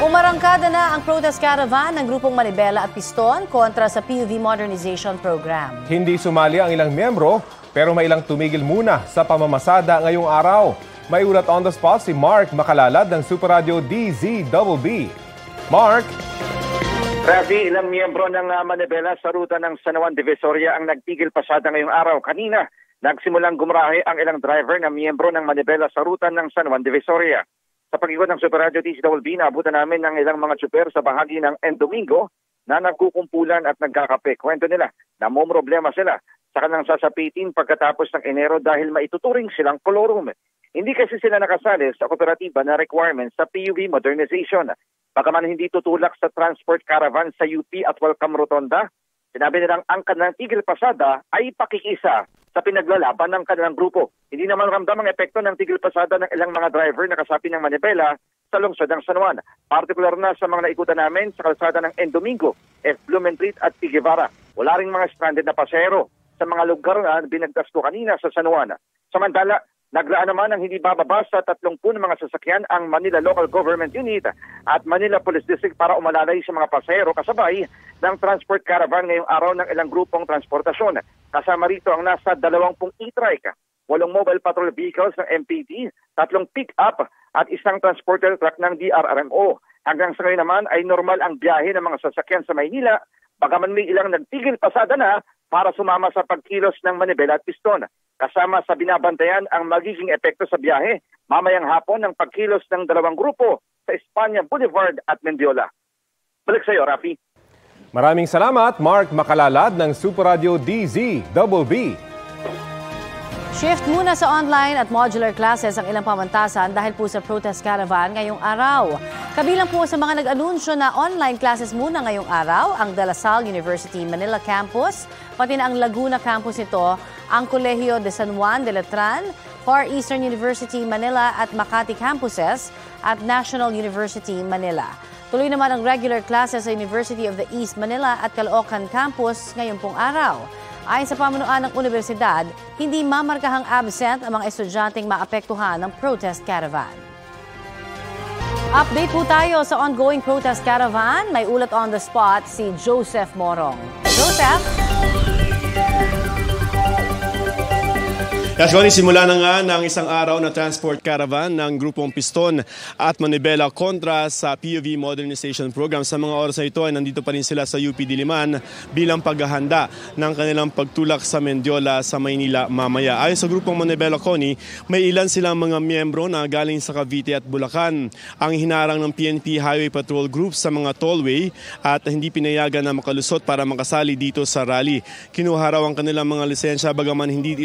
Umarangkada na ang protest caravan ng grupong Manibela at Piston kontra sa PUV Modernization Program. Hindi sumali ang ilang miyembro pero may ilang tumigil muna sa pamamasada ngayong araw. May ulat on the spot si Mark Makalalad ng Super Radio DZBB. Mark? Rafi, ilang miyembro ng Manibela sa ruta ng San Juan Divisoria ang nagtigil pasada ngayong araw. Kanina, nagsimulang gumrahe ang ilang driver na miyembro ng Manibela sa ruta ng San Juan Divisoria. Sa pag-ikot ng Super Radio DZBB, naabutan namin ng ilang mga tsuper sa bahagi ng Domingo na nagkukumpulan at nagkakape. Kwento nila, namumroblema sila sa kanilang sasapitin pagkatapos ng Enero dahil maituturing silang kolorum. Hindi kasi sila nakasali sa kooperatiba na requirements sa PUV modernization. Bagaman hindi tutulak sa transport caravan sa UP at Welcome Rotonda, sinabi nilang ang kanilang tigil pasada ay pakikisa sa pinaglalaban ng kanilang grupo. Hindi naman ramdam ang epekto ng tigil pasada ng ilang mga driver na kasapi ng Manibela sa lungsod ng San Juan. Partikular na sa mga naikutan namin sa kalsada ng Domingo, Blumentritt at Tigevara. Wala ring mga stranded na pasero sa mga lugar na binagtas ko kanina sa San Juan. Samantala, naglaan naman ang hindi bababa sa 30 ng mga sasakyan ang Manila Local Government Unit at Manila Police District para umalalay sa mga pasahero kasabay ng transport caravan ngayong araw ng ilang grupong transportasyon. Kasama rito ang nasa 20 e-trike, 8 mobile patrol vehicles ng MPD, 3 pick-up at isang transporter truck ng DRRMO. Hanggang sa ngayon naman ay normal ang biyahe ng mga sasakyan sa Maynila, bagaman may ilang nagtigil pasada na para sumama sa pagkilos ng Manibela at Piston. Kasama sa binabantayan ang magiging epekto sa biyahe mamayang hapon ng pagkilos ng dalawang grupo sa Espanya Boulevard at Mendiola. Balik sa iyo, Rafi. Maraming salamat, Mark Makalalad ng Super Radio DZBB. Shift muna sa online at modular classes ang ilang pamantasan dahil po sa protest caravan ngayong araw. Kabilang po sa mga nag-anunsyo na online classes muna ngayong araw ang De La Salle University Manila Campus, pati na ang Laguna Campus nito, ang Colegio de San Juan de Letran, Far Eastern University Manila at Makati Campuses at National University Manila. Tuloy naman ang regular classes sa University of the East Manila at Caloocan Campus ngayong pong araw. Ayon sa pamunuan ng universidad, hindi mamarkahang absent ang mga estudyanteng maapektuhan ng protest caravan. Update po tayo sa ongoing protest caravan. May ulat on the spot si Joseph Morong. Joseph? Kashwani, simula na nga ng isang araw na transport caravan ng grupong Piston at Manibela kontra sa PUV Modernization Program. Sa mga oras na ito ay nandito pa rin sila sa UP Diliman bilang paghahanda ng kanilang pagtulak sa Mendiola sa Maynila mamaya. Ayon sa grupong Manibela, Connie, may ilan silang mga miyembro na galing sa Cavite at Bulacan. Ang hinarang ng PNP Highway Patrol Group sa mga tollway at hindi pinayagan na makalusot para makasali dito sa rally. Kinuha raw ang kanilang mga lisensya bagaman hindi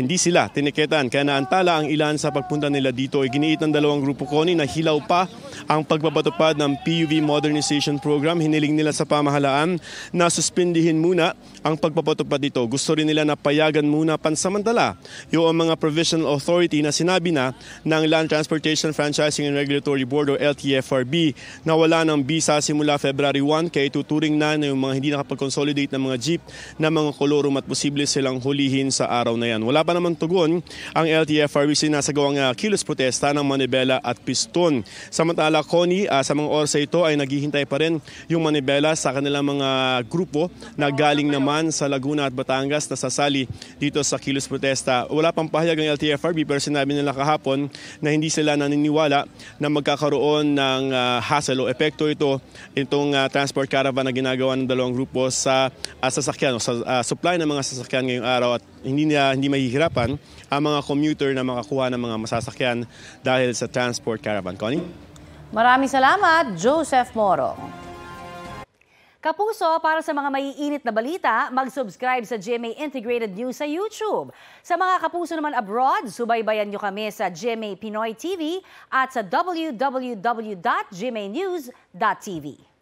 hindi sila tiniketan kaya naantala ang ilan sa pagpunta nila dito. Iginiit ng dalawang grupo, Connie, na hilaw pa ang pagpapatupad ng PUV Modernization Program. Hiniling nila sa pamahalaan na suspindihin muna ang pagpapatupad dito. Gusto rin nila na payagan muna pansamantala yung mga provisional authority na sinabi na ng Land Transportation Franchising and Regulatory Board o LTFRB na wala ng bisa simula February 1 kaya ituturing na yung mga hindi nakapag-consolidate ng mga jeep na mga kolorum at posible silang hulihin sa araw na yan. Wala pa naman tugon ang LTFRB sinasagawang kilos protesta ng Manibela at Piston. Samantala, Connie, sa mga oras ito ay naghihintay pa rin yung Manibela sa kanilang mga grupo na galing naman sa Laguna at Batangas na sasali dito sa kilos protesta. Wala pang pahayag ang LTFRB pero sinabi nila kahapon na hindi sila naniniwala na magkakaroon ng hassle o epekto itong transport caravan na ginagawa ng dalawang grupo sa sasakyan o sa supply ng mga sasakyan ngayong araw at hindi mahihirapan ang mga commuter na makakuha ng mga masasakyan dahil sa transport caravan. Connie? Maraming salamat, Joseph Morong. Kapuso, para sa mga maiinit na balita, mag-subscribe sa GMA Integrated News sa YouTube. Sa mga kapuso naman abroad, subaybayan nyo kami sa GMA Pinoy TV at sa www.gmanews.tv.